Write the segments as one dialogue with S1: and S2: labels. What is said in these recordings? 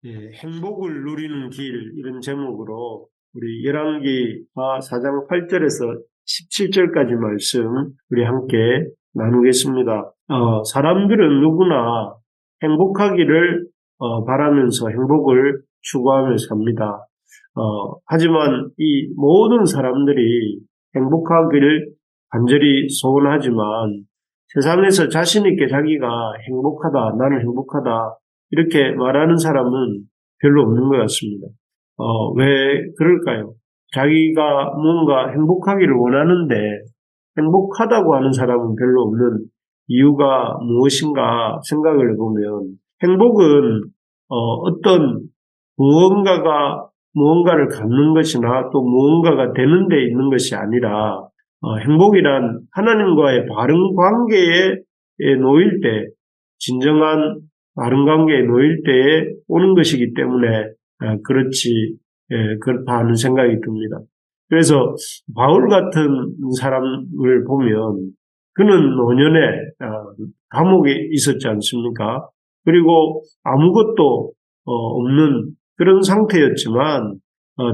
S1: 예, 행복을 누리는 길 이런 제목으로 우리 열왕기하 4장 8절에서 17절까지 말씀 우리 함께 나누겠습니다. 사람들은 누구나 행복하기를 바라면서 행복을 추구하며 삽니다. 하지만 이 모든 사람들이 행복하기를 간절히 소원하지만 세상에서 자신 있게 자기가 행복하다, 나는 행복하다 이렇게 말하는 사람은 별로 없는 것 같습니다. 왜 그럴까요? 자기가 뭔가 행복하기를 원하는데 행복하다고 하는 사람은 별로 없는 이유가 무엇인가 생각을 해보면 행복은 어떤 무언가를 갖는 것이나 또 무언가가 되는 데 있는 것이 아니라 행복이란 하나님과의 바른 관계에 놓일 때 진정한 바른 관계에 놓일 때에 오는 것이기 때문에 그렇다 하는 생각이 듭니다. 그래서 바울 같은 사람을 보면 그는 노년에 감옥에 있었지 않습니까? 그리고 아무것도 없는 그런 상태였지만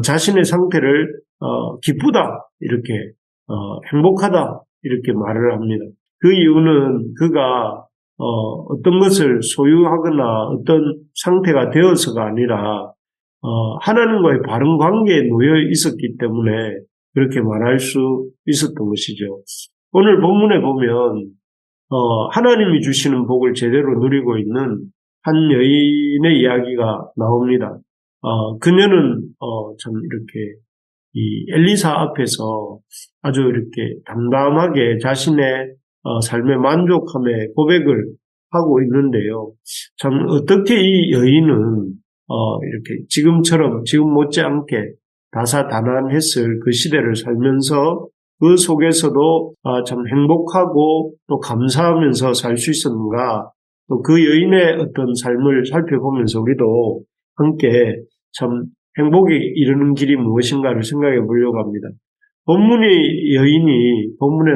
S1: 자신의 상태를 기쁘다 이렇게 행복하다 이렇게 말을 합니다. 그 이유는 그가 어떤 것을 소유하거나 어떤 상태가 되어서가 아니라 하나님과의 바른 관계에 놓여 있었기 때문에 그렇게 말할 수 있었던 것이죠. 오늘 본문에 보면 하나님이 주시는 복을 제대로 누리고 있는 한 여인의 이야기가 나옵니다. 그녀는 참 이렇게 이 엘리사 앞에서 아주 이렇게 담담하게 자신의 삶에 만족함에 고백을 하고 있는데요. 참 어떻게 이 여인은 이렇게 지금 못지않게 다사다난했을 그 시대를 살면서 그 속에서도 참 행복하고 또 감사하면서 살 수 있었는가? 또 그 여인의 어떤 삶을 살펴보면서 우리도 함께 참 행복에 이르는 길이 무엇인가를 생각해 보려고 합니다. 본문에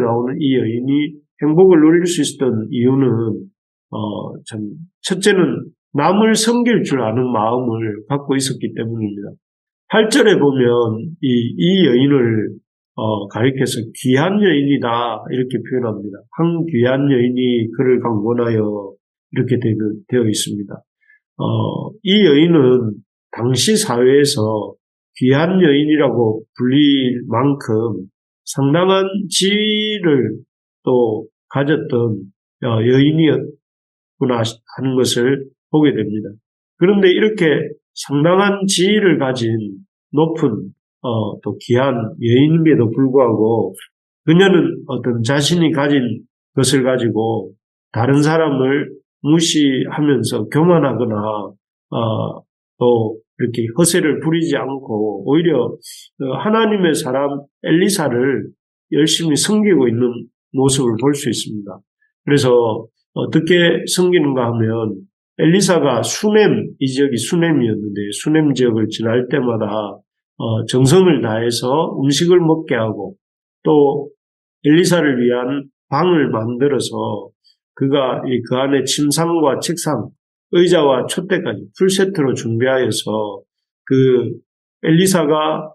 S1: 나오는 이 여인이 행복을 누릴 수 있었던 이유는, 첫째는 남을 섬길 줄 아는 마음을 갖고 있었기 때문입니다. 8절에 보면 이 여인을 가리켜서 귀한 여인이다 이렇게 표현합니다. 한 귀한 여인이 그를 강권하여 이렇게 되어 있습니다. 이 여인은 당시 사회에서 귀한 여인이라고 불릴 만큼 상당한 지위를 또 가졌던 여인이었구나 하는 것을 보게 됩니다. 그런데 이렇게 상당한 지위를 가진 높은 또 귀한 여인임에도 불구하고 그녀는 어떤 자신이 가진 것을 가지고 다른 사람을 무시하면서 교만하거나 또 이렇게 허세를 부리지 않고 오히려 하나님의 사람 엘리사를 열심히 섬기고 있는 모습을 볼 수 있습니다. 그래서 어떻게 섬기는가 하면 엘리사가 이 지역이 수넴이었는데 수넴 지역을 지날 때마다 정성을 다해서 음식을 먹게 하고 또 엘리사를 위한 방을 만들어서 그가 그 안에 침상과 책상, 의자와 촛대까지 풀세트로 준비하여서 그 엘리사가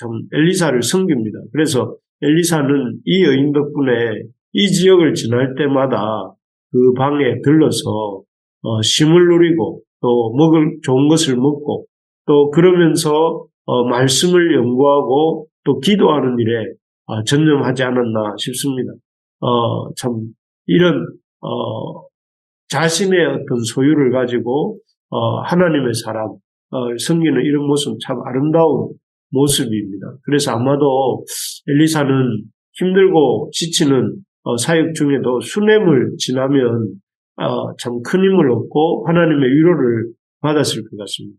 S1: 참 엘리사를 섬깁니다. 그래서 엘리사는 이 여인 덕분에 이 지역을 지날 때마다 그 방에 들러서 쉼을 누리고 또 먹을 좋은 것을 먹고 또 그러면서 말씀을 연구하고 또 기도하는 일에 전념하지 않았나 싶습니다. 참 이런 자신의 어떤 소유를 가지고 하나님의 사람 섬기는 이런 모습은 참 아름다운 모습입니다. 그래서 아마도 엘리사는 힘들고 지치는 사역 중에도 수넴을 지나면 참 큰 힘을 얻고 하나님의 위로를 받았을 것 같습니다.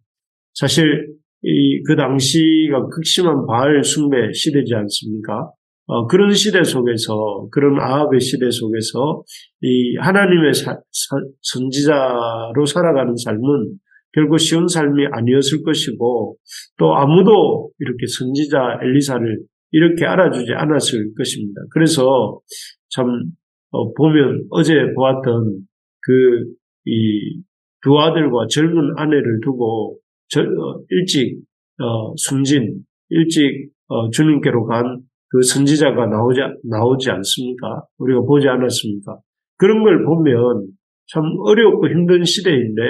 S1: 사실 그 당시가 극심한 바알 숭배 시대지 않습니까? 그런 시대 속에서, 그런 아합의 시대 속에서 이 하나님의 선지자로 살아가는 삶은 결코 쉬운 삶이 아니었을 것이고 또 아무도 이렇게 선지자 엘리사를 이렇게 알아주지 않았을 것입니다. 그래서 참 보면 어제 보았던 이 두 아들과 젊은 아내를 두고 일찍 일찍 주님께로 간 그 선지자가 나오지 않습니까? 우리가 보지 않았습니까? 그런 걸 보면 참 어렵고 힘든 시대인데,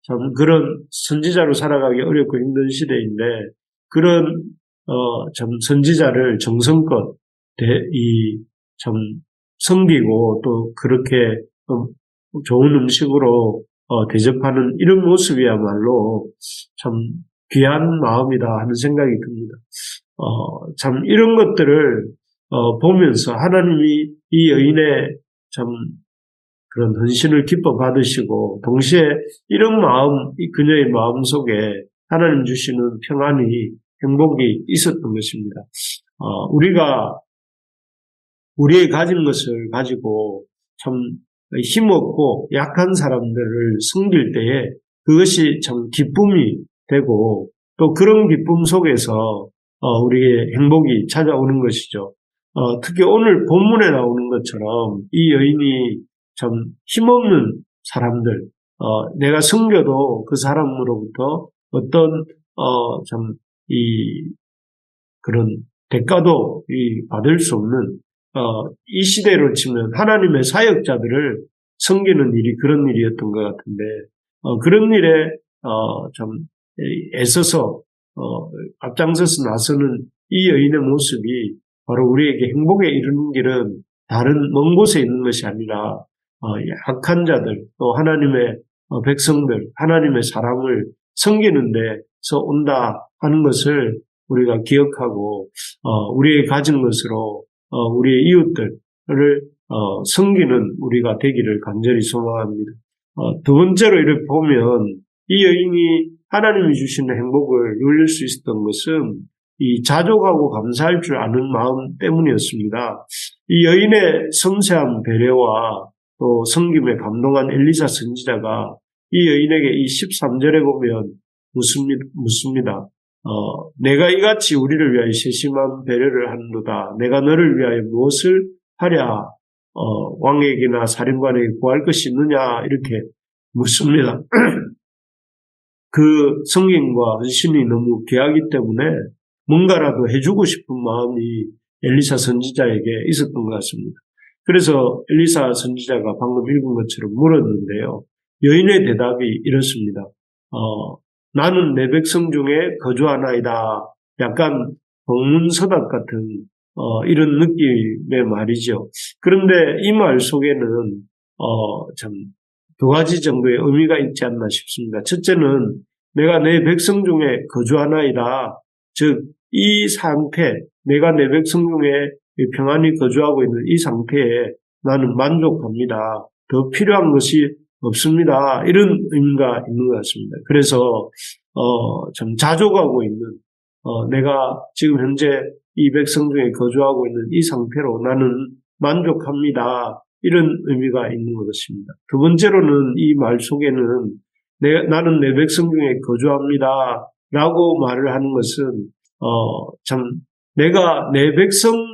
S1: 참 그런 선지자로 살아가기 어렵고 힘든 시대인데, 그런 참 선지자를 정성껏 참 섬기고 또 그렇게 좋은 음식으로 대접하는 이런 모습이야말로 참 귀한 마음이다 하는 생각이 듭니다. 참 이런 것들을 보면서 하나님이 이 여인의 참 그런 헌신을 기뻐 받으시고 동시에 이런 마음, 그녀의 마음 속에 하나님 주시는 평안이 행복이 있었던 것입니다. 우리가 우리의 가진 것을 가지고 참 힘없고 약한 사람들을 섬길 때에 그것이 참 기쁨이 되고 또 그런 기쁨 속에서 우리의 행복이 찾아오는 것이죠. 특히 오늘 본문에 나오는 것처럼 이 여인이 참 힘없는 사람들, 내가 섬겨도 그 사람으로부터 어떤 그런 대가도 받을 수 없는 이 시대로 치면 하나님의 사역자들을 섬기는 일이 그런 일이었던 것 같은데 그런 일에 참 애써서 앞장서서 나서는 이 여인의 모습이 바로 우리에게 행복에 이르는 길은 다른 먼 곳에 있는 것이 아니라 약한 자들 또 하나님의 백성들 하나님의 사람을 섬기는 데서 온다 하는 것을 우리가 기억하고 우리의 가진 것으로 우리의 이웃들을 섬기는 우리가 되기를 간절히 소망합니다. 두 번째로 이렇게 보면 이 여인이 하나님이 주시는 행복을 누릴 수 있었던 것은 이 자족하고 감사할 줄 아는 마음 때문이었습니다. 이 여인의 섬세한 배려와 또 섬김에 감동한 엘리사 선지자가 이 여인에게 이 13절에 보면 묻습니다. 내가 이같이 우리를 위하여 세심한 배려를 하는도다. 내가 너를 위하여 무엇을 하랴? 왕에게나 사령관에게 구할 것이 있느냐? 이렇게 묻습니다. 그 성경과 헌신이 너무 귀하기 때문에 뭔가라도 해주고 싶은 마음이 엘리사 선지자에게 있었던 것 같습니다. 그래서 엘리사 선지자가 방금 읽은 것처럼 물었는데요. 여인의 대답이 이렇습니다. 나는 내 백성 중에 거주하나이다. 약간 동문서답 같은 이런 느낌의 말이죠. 그런데 이 말 속에는 참 두 가지 정도의 의미가 있지 않나 싶습니다. 첫째는 내가 내 백성 중에 거주하나이다. 즉 이 상태, 내가 내 백성 중에 평안히 거주하고 있는 이 상태에 나는 만족합니다. 더 필요한 것이 없습니다. 이런 의미가 있는 것 같습니다. 그래서 참 자족하고 있는 내가 지금 현재 이 백성 중에 거주하고 있는 이 상태로 나는 만족합니다. 이런 의미가 있는 것입니다. 두 번째로는 이 말 속에는 나는 내 백성 중에 거주합니다. 라고 말을 하는 것은 참 내가 내 백성들과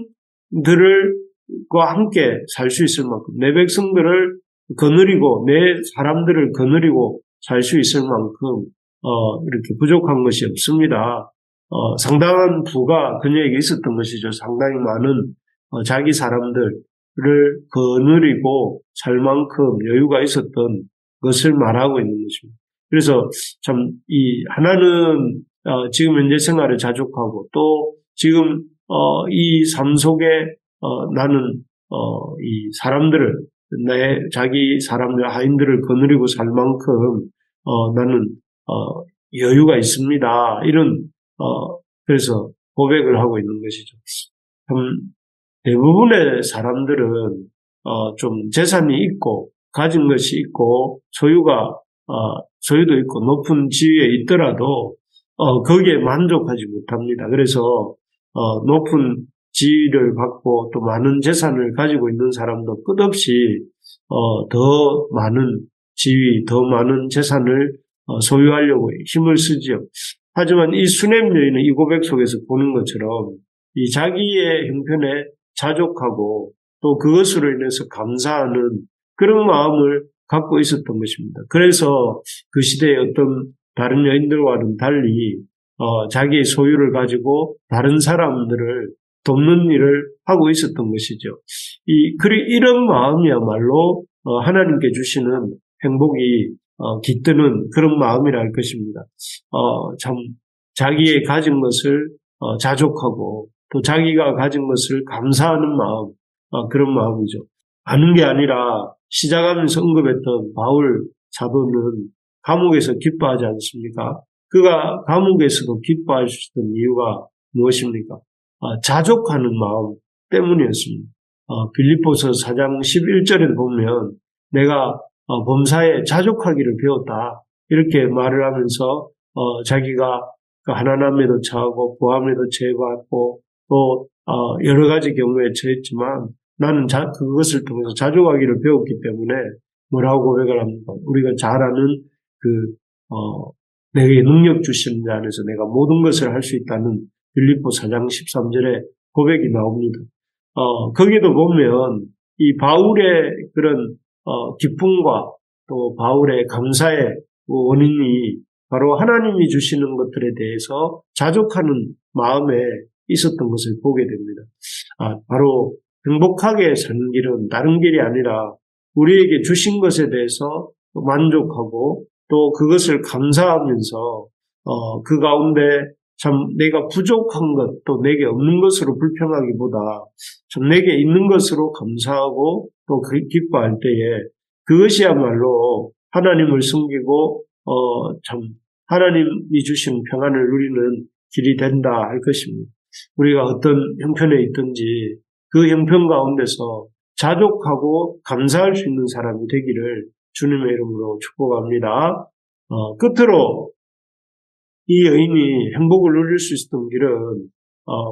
S1: 함께 살 수 있을 만큼 내 백성들을 거느리고 내 사람들을 거느리고 살 수 있을 만큼 이렇게 부족한 것이 없습니다. 상당한 부가 그녀에게 있었던 것이죠. 상당히 많은 자기 사람들을 거느리고 살 만큼 여유가 있었던 것을 말하고 있는 것입니다. 그래서 참 이 하나는 지금 현재 생활에 자족하고 또 지금 이 삶 속에 나는 이 사람들을 자기 사람들 하인들을 거느리고 살 만큼 나는 여유가 있습니다. 이런 그래서 고백을 하고 있는 것이죠. 참 대부분의 사람들은 좀 재산이 있고 가진 것이 있고 소유도 있고 높은 지위에 있더라도 거기에 만족하지 못합니다. 그래서 높은 지위를 받고 또 많은 재산을 가지고 있는 사람도 끝없이 더 많은 지위, 더 많은 재산을 소유하려고 힘을 쓰지요. 하지만 이 수넴 여인은 이 고백 속에서 보는 것처럼 이 자기의 형편에 자족하고 또 그것으로 인해서 감사하는 그런 마음을 갖고 있었던 것입니다. 그래서 그 시대의 어떤 다른 여인들과는 달리 자기의 소유를 가지고 다른 사람들을 돕는 일을 하고 있었던 것이죠. 이런 마음이야말로 하나님께 주시는 행복이 깃드는 그런 마음이라 할 것입니다. 참 자기의 가진 것을 자족하고 또 자기가 가진 것을 감사하는 마음, 그런 마음이죠. 아는 게 아니라 시작하면서 언급했던 바울 사도는 감옥에서 기뻐하지 않습니까? 그가 감옥에서도 기뻐할 수 있던 이유가 무엇입니까? 자족하는 마음 때문이었습니다. 빌립보서 4장 11절에 보면 내가 범사에 자족하기를 배웠다. 이렇게 말을 하면서 자기가 가난함에도 처하고 부함에도 처해봤고 또 여러 가지 경우에 처했지만 나는 그것을 통해서 자족하기를 배웠기 때문에 뭐라고 고백을 합니까? 우리가 잘 아는 내게 능력 주시는 자 안에서 내가 모든 것을 할 수 있다는 빌립보 4장 13절에 고백이 나옵니다. 거기도 보면 이 바울의 그런 기쁨과 또 바울의 감사의 원인이 바로 하나님이 주시는 것들에 대해서 자족하는 마음에 있었던 것을 보게 됩니다. 바로 행복하게 사는 길은 다른 길이 아니라 우리에게 주신 것에 대해서 만족하고 또 그것을 감사하면서 그 가운데 참 내가 부족한 것 또 내게 없는 것으로 불평하기보다 참 내게 있는 것으로 감사하고 또 기뻐할 때에 그것이야말로 하나님을 섬기고 참 하나님이 주신 평안을 누리는 길이 된다 할 것입니다. 우리가 어떤 형편에 있든지 그 형편 가운데서 자족하고 감사할 수 있는 사람이 되기를 주님의 이름으로 축복합니다. 끝으로 이 여인이 행복을 누릴 수 있었던 길은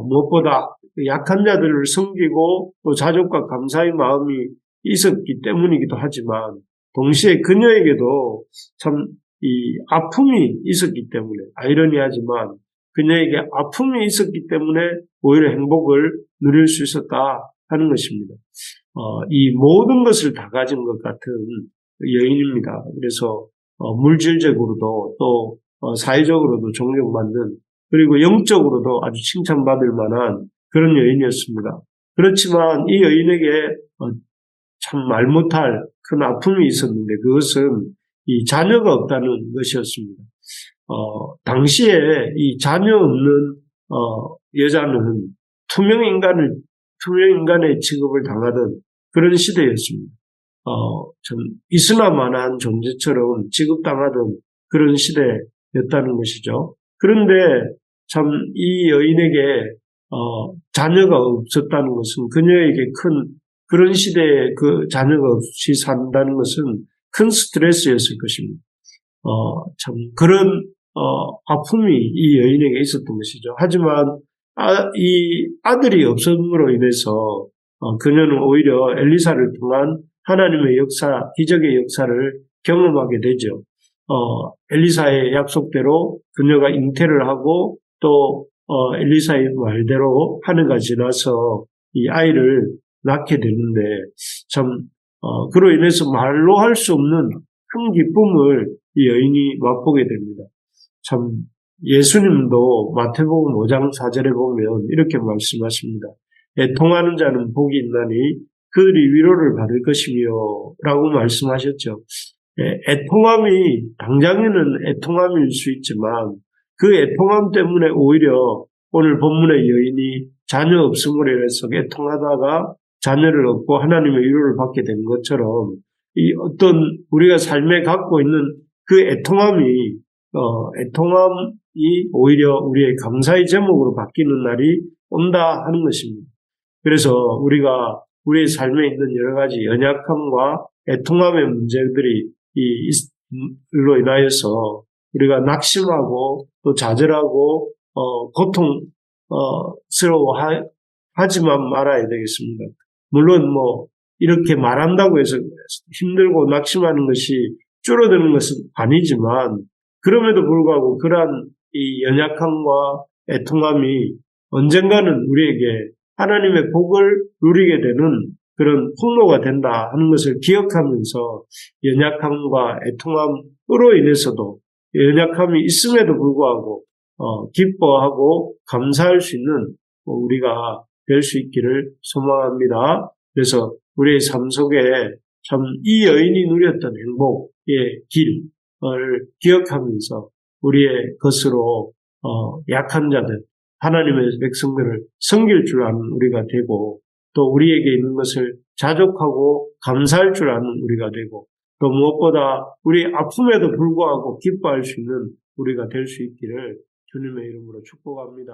S1: 무엇보다 약한 자들을 섬기고 또 자족과 감사의 마음이 있었기 때문이기도 하지만 동시에 그녀에게도 참 이 아픔이 있었기 때문에 아이러니하지만 그녀에게 아픔이 있었기 때문에 오히려 행복을 누릴 수 있었다 하는 것입니다. 이 모든 것을 다 가진 것 같은 여인입니다. 그래서 물질적으로도 또 사회적으로도 존경받는 그리고 영적으로도 아주 칭찬받을 만한 그런 여인이었습니다. 그렇지만 이 여인에게 참 말 못할 큰 아픔이 있었는데 그것은 이 자녀가 없다는 것이었습니다. 당시에 이 자녀 없는 여자는 투명 인간의 취급을 당하던 그런 시대였습니다. 참 이스나만한 존재처럼 취급당하던 그런 시대였다는 것이죠. 그런데 참 이 여인에게 자녀가 없었다는 것은 그녀에게 큰 그런 시대에 그 자녀가 없이 산다는 것은 큰 스트레스였을 것입니다. 참 그런 아픔이 이 여인에게 있었던 것이죠. 하지만 이 아들이 없음으로 인해서 그녀는 오히려 엘리사를 통한 하나님의 역사, 기적의 역사를 경험하게 되죠. 엘리사의 약속대로 그녀가 잉태를 하고 또 엘리사의 말대로 하늘가 지나서 이 아이를 낳게 되는데 참 그로 인해서 말로 할 수 없는 큰 기쁨을 이 여인이 맛보게 됩니다. 참 예수님도 마태복음 5장 4절에 보면 이렇게 말씀하십니다. 애통하는 자는 복이 있나니 그들이 위로를 받을 것이며 라고 말씀하셨죠. 애통함이 당장에는 애통함일 수 있지만 그 애통함 때문에 오히려 오늘 본문의 여인이 자녀 없음으로 인해서 애통하다가 자녀를 얻고 하나님의 위로를 받게 된 것처럼 이 어떤 우리가 삶에 갖고 있는 그 애통함이 오히려 우리의 감사의 제목으로 바뀌는 날이 온다 하는 것입니다. 그래서 우리가 우리의 삶에 있는 여러 가지 연약함과 애통함의 문제들이 이로 인하여서 우리가 낙심하고 또 좌절하고 고통스러워하지만 말아야 되겠습니다. 물론 이렇게 말한다고 해서 힘들고 낙심하는 것이 줄어드는 것은 아니지만 그럼에도 불구하고 그러한 이 연약함과 애통함이 언젠가는 우리에게 하나님의 복을 누리게 되는 그런 폭로가 된다 하는 것을 기억하면서 연약함과 애통함으로 인해서도 연약함이 있음에도 불구하고 기뻐하고 감사할 수 있는 우리가 될 수 있기를 소망합니다. 그래서 우리의 삶 속에 참 이 여인이 누렸던 행복의 길을 기억하면서 우리의 것으로 약한 자들, 하나님의 백성들을 섬길 줄 아는 우리가 되고 또 우리에게 있는 것을 자족하고 감사할 줄 아는 우리가 되고 또 무엇보다 우리 아픔에도 불구하고 기뻐할 수 있는 우리가 될 수 있기를 주님의 이름으로 축복합니다.